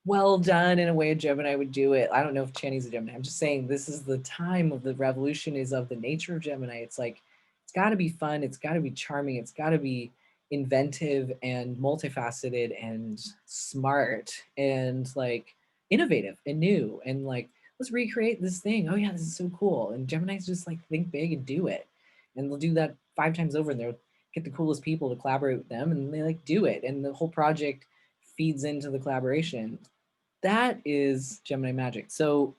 well done in a way a Gemini would do it. I don't know if Chani's a Gemini. I'm just saying this is the time of the revolution, is of the nature of Gemini. It's like, it's got to be fun. It's got to be charming. It's got to be inventive and multifaceted and smart and like innovative and new and like, let's recreate this thing. Oh yeah, this is so cool. And Gemini's just like think big and do it. And they'll do that 5 times over and they'll get the coolest people to collaborate with them and they like do it. And the whole project feeds into the collaboration. That is Gemini magic. So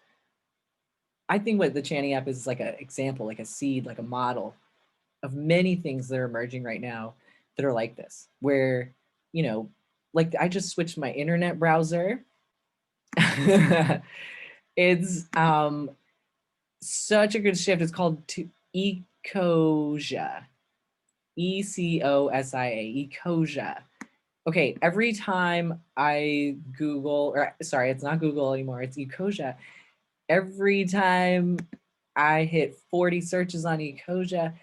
I think what the Chani app is like an example, like a seed, like a model of many things that are emerging right now that are like this, where, you know, like I just switched my internet browser. It's such a good shift. It's called Ecosia. Ecosia. Ecosia. Okay, every time I Google, or sorry, it's not Google anymore, it's Ecosia. Every time I hit 40 searches on Ecosia,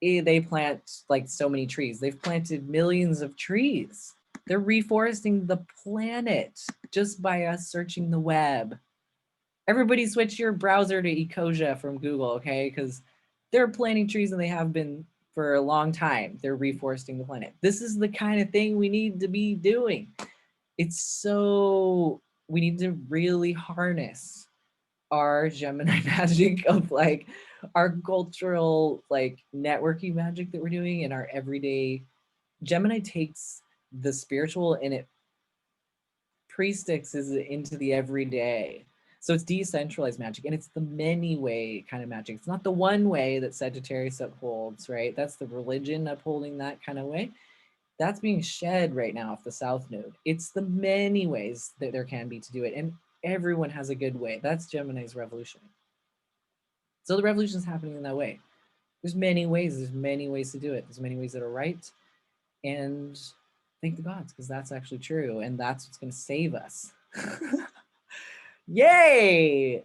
they plant like so many trees. They've planted millions of trees. They're reforesting the planet just by us searching the web. Everybody switch your browser to Ecosia from Google, okay? Because they're planting trees and they have been for a long time. They're reforesting the planet. This is the kind of thing we need to be doing. It's so, we need to really harness our Gemini magic of like our cultural like networking magic that we're doing in our everyday. Gemini takes the spiritual and it pre-sticks it into the everyday. So it's decentralized magic and it's the many way kind of magic. It's not the one way that Sagittarius upholds, right? That's the religion upholding that kind of way. That's being shed right now off the South Node. It's the many ways that there can be to do it. And everyone has a good way. That's Gemini's revolution. So the revolution is happening in that way. There's many ways. There's many ways to do it. There's many ways that are right. And thank the gods, because that's actually true. And that's what's going to save us. Yay!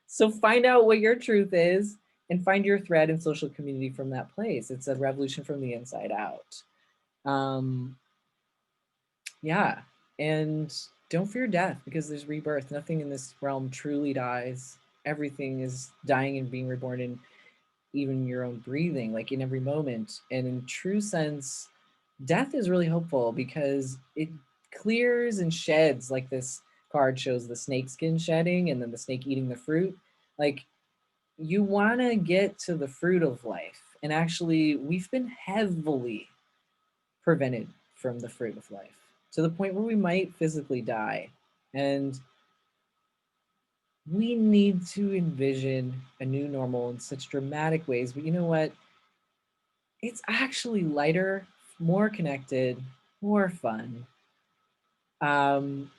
So find out what your truth is and find your thread in social community from that place. It's a revolution from the inside out. Yeah. And don't fear death because there's rebirth. Nothing in this realm truly dies. Everything is dying and being reborn in even your own breathing, like in every moment. And in true sense, death is really hopeful because it clears and sheds, like this card shows the snake skin shedding and then the snake eating the fruit. Like you want to get to the fruit of life. And actually, we've been heavily prevented from the fruit of life to the point where we might physically die. And we need to envision a new normal in such dramatic ways. But you know what? It's actually lighter, more connected, more fun, and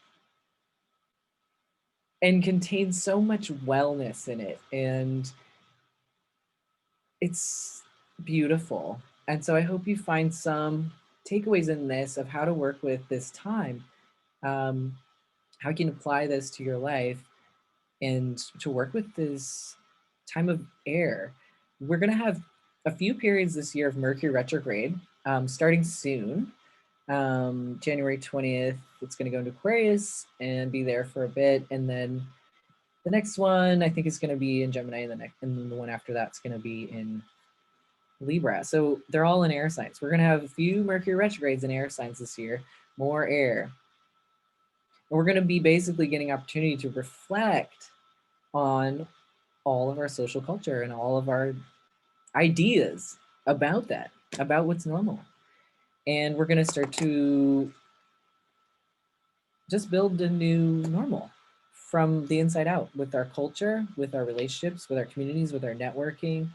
contains so much wellness in it. And it's beautiful. And so I hope you find some takeaways in this of how to work with this time, how you can apply this to your life and to work with this time of air. We're going to have a few periods this year of Mercury retrograde starting soon. January 20th, it's going to go into Aquarius and be there for a bit. And then the next one, I think, is going to be in Gemini, and then the one after that's going to be in Libra. So they're all in air signs. We're going to have a few Mercury retrogrades in air signs this year, more air. And we're going to be basically getting opportunity to reflect on all of our social culture and all of our ideas about that, about what's normal. And we're going to start to just build a new normal from the inside out with our culture, with our relationships, with our communities, with our networking.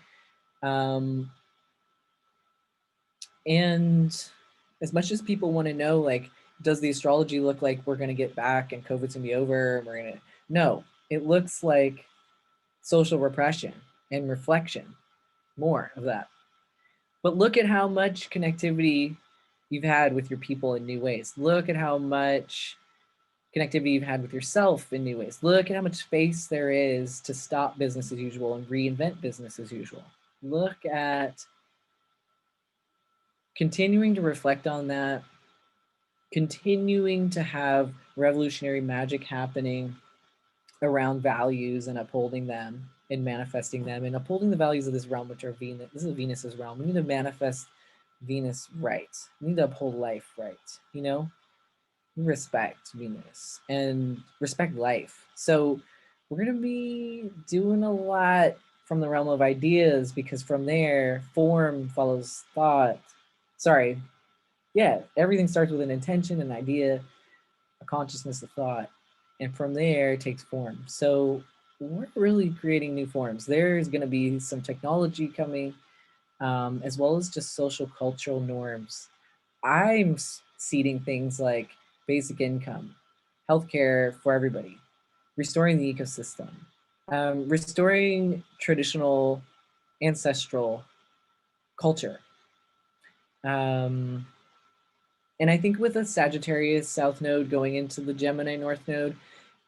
And as much as people want to know, like, does the astrology look like we're going to get back and COVID's going to be over and we're going to, no, it looks like social repression and reflection, more of that. But look at how much connectivity you've had with your people in new ways. Look at how much connectivity you've had with yourself in new ways. Look at how much space there is to stop business as usual and reinvent business as usual. Look at continuing to reflect on that, continuing to have revolutionary magic happening around values and upholding them and manifesting them and upholding the values of this realm, which are Venus. This is Venus's realm. We need to manifest Venus right. We need to uphold life right, you know? Respect Venus and respect life. So we're going to be doing a lot from the realm of ideas because from there, form follows thought. Sorry. Yeah, everything starts with an intention, an idea, a consciousness, a thought. And from there, it takes form. So we're really creating new forms. There's going to be some technology coming, as well as just social cultural norms. I'm seeding things like basic income, healthcare for everybody, restoring the ecosystem, Restoring traditional ancestral culture. And I think with a Sagittarius South Node going into the Gemini North Node,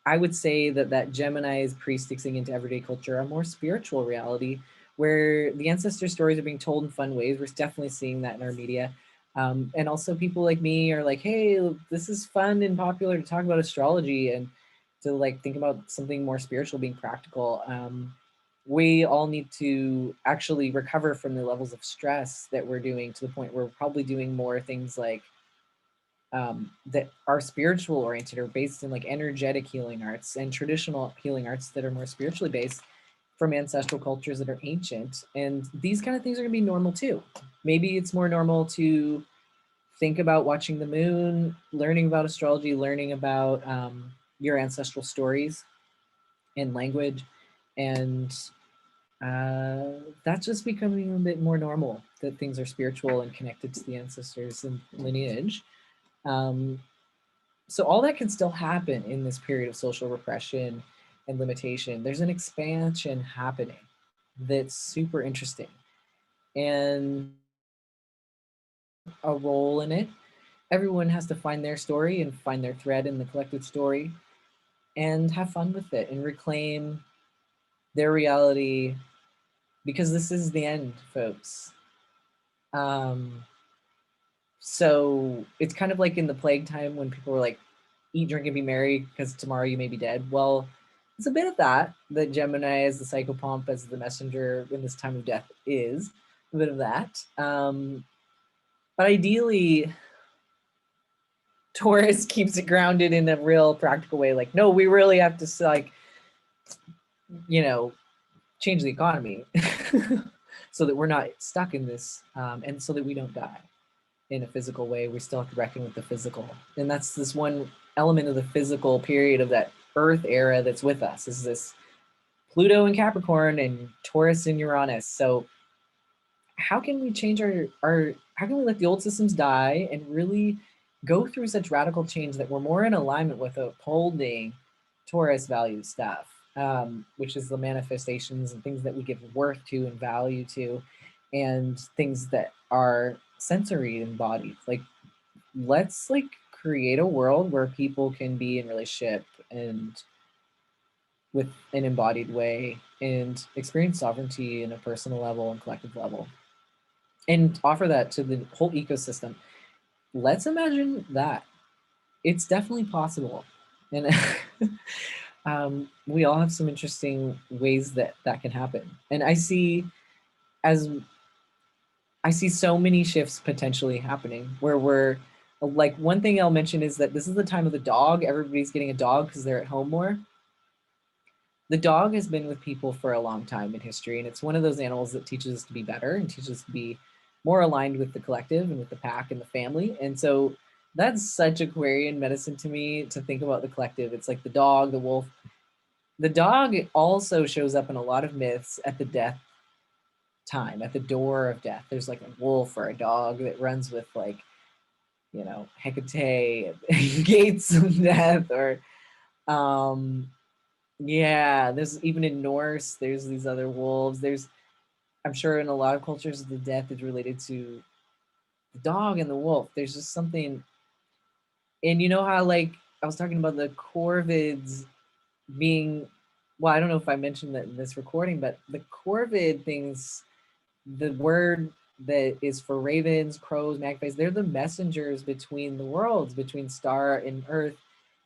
I would say that that Gemini is pre-stixing into everyday culture, a more spiritual reality where the ancestor stories are being told in fun ways. We're definitely seeing that in our media. And also people like me are like, hey, this is fun and popular to talk about astrology and to like think about something more spiritual being practical. We all need to actually recover from the levels of stress that we're doing to the point where we're probably doing more things like that are spiritual oriented or based in like energetic healing arts and traditional healing arts that are more spiritually based from ancestral cultures that are ancient. And these kind of things are going to be normal too. Maybe it's more normal to think about watching the moon, learning about astrology, learning about your ancestral stories and language. And that's just becoming a bit more normal, that things are spiritual and connected to the ancestors and lineage. So all that can still happen in this period of social repression and limitation. There's an expansion happening that's super interesting. And a role in it. Everyone has to find their story and find their thread in the collective story and have fun with it and reclaim their reality because this is the end, folks. So it's kind of like in the plague time when people were like, eat, drink, and be merry because tomorrow you may be dead. Well, it's a bit of that Gemini as the psychopomp, as the messenger in this time of death is a bit of that. But ideally, Taurus keeps it grounded in a real practical way. Like, no, we really have to like, change the economy so that we're not stuck in this and so that we don't die in a physical way. We still have to reckon with the physical. And that's this one element of the physical period of that Earth era that's with us, is this Pluto and Capricorn and Taurus and Uranus. So how can we change how can we let the old systems die and really go through such radical change that we're more in alignment with upholding Taurus value stuff, which is the manifestations and things that we give worth to and value to, and things that are sensory embodied. Like, let's like create a world where people can be in relationship and with an embodied way and experience sovereignty in a personal level and collective level and offer that to the whole ecosystem. Let's imagine that. It's definitely possible. And we all have some interesting ways that that can happen. And I see so many shifts potentially happening where we're like, one thing I'll mention is that this is the time of the dog. Everybody's getting a dog because they're at home more. The dog has been with people for a long time in history, and it's one of those animals that teaches us to be better and teaches us to be more aligned with the collective and with the pack and the family. And so that's such Aquarian medicine to me, to think about the collective. It's like the dog, the wolf. The dog also shows up in a lot of myths at the death time, at the door of death. There's like a wolf or a dog that runs with like, Hecate, gates of death, or yeah, there's even in Norse, there's these other wolves. I'm sure in a lot of cultures, the death is related to the dog and the wolf. There's just something, and you know how like I was talking about the corvids being, well, I don't know if I mentioned that in this recording, but the corvid things, the word that is for ravens, crows, magpies, they're the messengers between the worlds, between star and earth.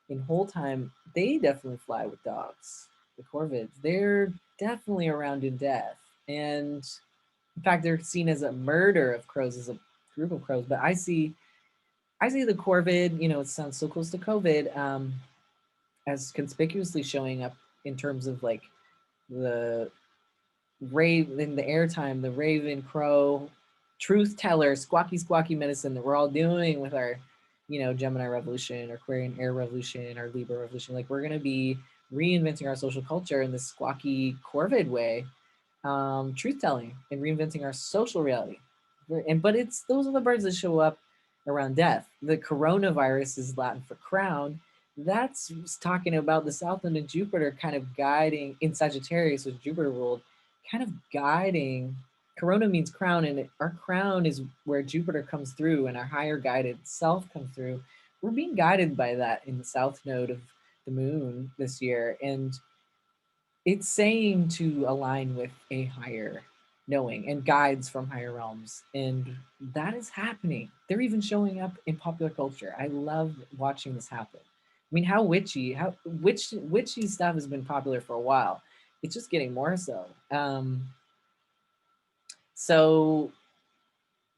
In whole time, they definitely fly with dogs. The corvids, they're definitely around in death. And in fact, they're seen as a murder of crows, as a group of crows. But I see the corvid, it sounds so close to COVID, as conspicuously showing up in terms of like the rave in the airtime, the raven, crow, truth teller, squawky medicine that we're all doing with our, Gemini Revolution, or Aquarian Air Revolution, or Libra Revolution. Like, we're going to be reinventing our social culture in this squawky corvid way, truth telling and reinventing our social reality. But those are the birds that show up around death. The coronavirus is Latin for crown, that's talking about the south node of Jupiter kind of guiding in Sagittarius with Jupiter ruled, kind of guiding. Corona means crown, and our crown is where Jupiter comes through and our higher guided self comes through. We're being guided by that in the south node of the moon this year. And it's saying to align with a higher knowing and guides from higher realms. And that is happening. They're even showing up in popular culture. I love watching this happen. I mean, how witchy stuff has been popular for a while. It's just getting more so. So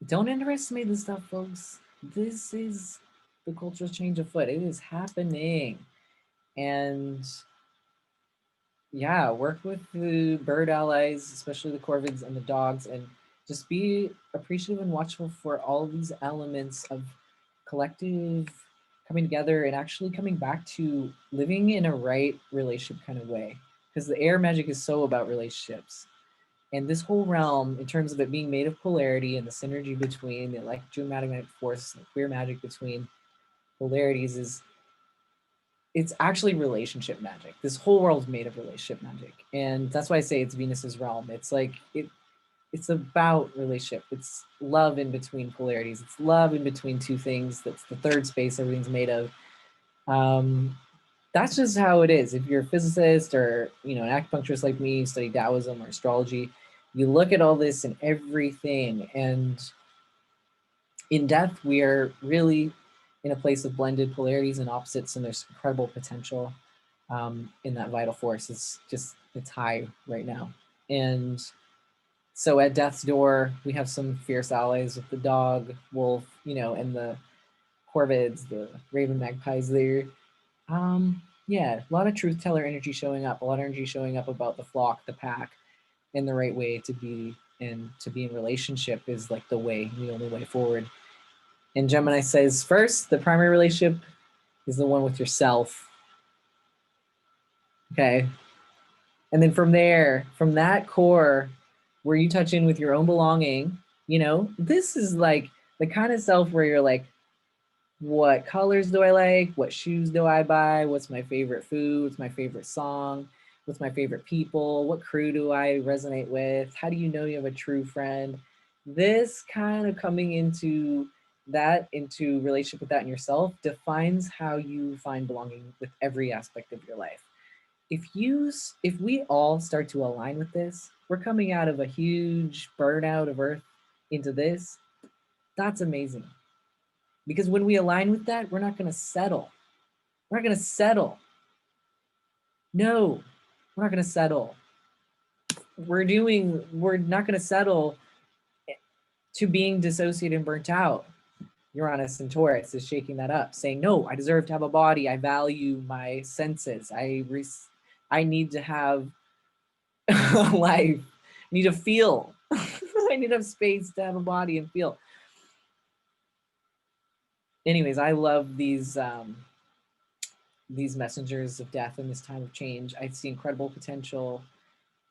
don't underestimate this stuff, folks. This is the cultural change afoot. It is happening. And yeah, work with the bird allies, especially the corvids and the dogs, and just be appreciative and watchful for all these elements of collective coming together and actually coming back to living in a right relationship kind of way. Because the air magic is so about relationships. And this whole realm, in terms of it being made of polarity and the synergy between the electromagnetic force and the queer magic between polarities, is it's actually relationship magic. This whole world's made of relationship magic. And that's why I say it's Venus's realm. It's like it's about relationship. It's love in between polarities. It's love in between two things. That's the third space everything's made of. That's just how it is. If you're a physicist or an acupuncturist like me, you study Taoism or astrology, you look at all this and everything. And in depth, we are really in a place of blended polarities and opposites, and there's incredible potential in that vital force. It's high right now. And so at death's door, we have some fierce allies with the dog, wolf, and the corvids, the raven magpies there. Yeah, a lot of truth teller energy showing up, a lot of energy showing up about the flock, the pack, and the right way to be. And to be in relationship is like the only way forward. And Gemini says, first, the primary relationship is the one with yourself. Okay. And then from there, from that core where you touch in with your own belonging, this is like the kind of self where you're like, what colors do I like? What shoes do I buy? What's my favorite food? What's my favorite song? What's my favorite people? What crew do I resonate with? How do you know you have a true friend? This kind of coming into relationship with that in yourself defines how you find belonging with every aspect of your life. If we all start to align with this, we're coming out of a huge burnout of Earth into this. That's amazing. Because when we align with that, we're not going to settle. We're not going to settle. No, we're not going to settle. We're not going to settle to being dissociated and burnt out. Uranus and Taurus is shaking that up, saying, no, I deserve to have a body. I value my senses. I need to have a life. I need to feel. I need to have space to have a body and feel. Anyways, I love these messengers of death in this time of change. I see incredible potential,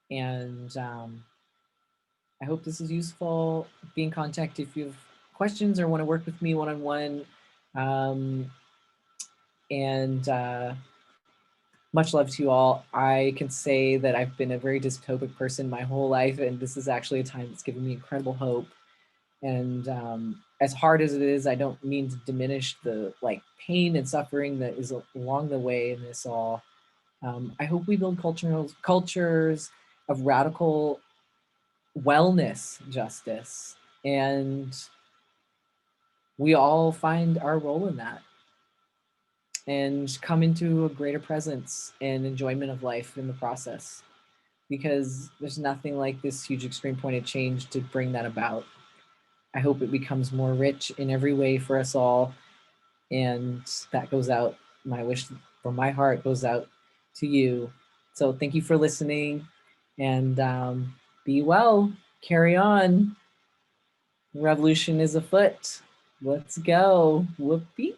and I hope this is useful. Be in contact if you have questions or want to work with me one-on-one. And much love to you all. I can say that I've been a very dystopic person my whole life, and this is actually a time that's given me incredible hope. And as hard as it is, I don't mean to diminish the pain and suffering that is along the way in this all. I hope we build cultures of radical wellness, justice, and we all find our role in that and come into a greater presence and enjoyment of life in the process, because there's nothing like this huge extreme point of change to bring that about. I hope it becomes more rich in every way for us all. And that goes out, my wish from my heart goes out to you. So thank you for listening, and be well, carry on. Revolution is afoot. Let's go. Whoopee.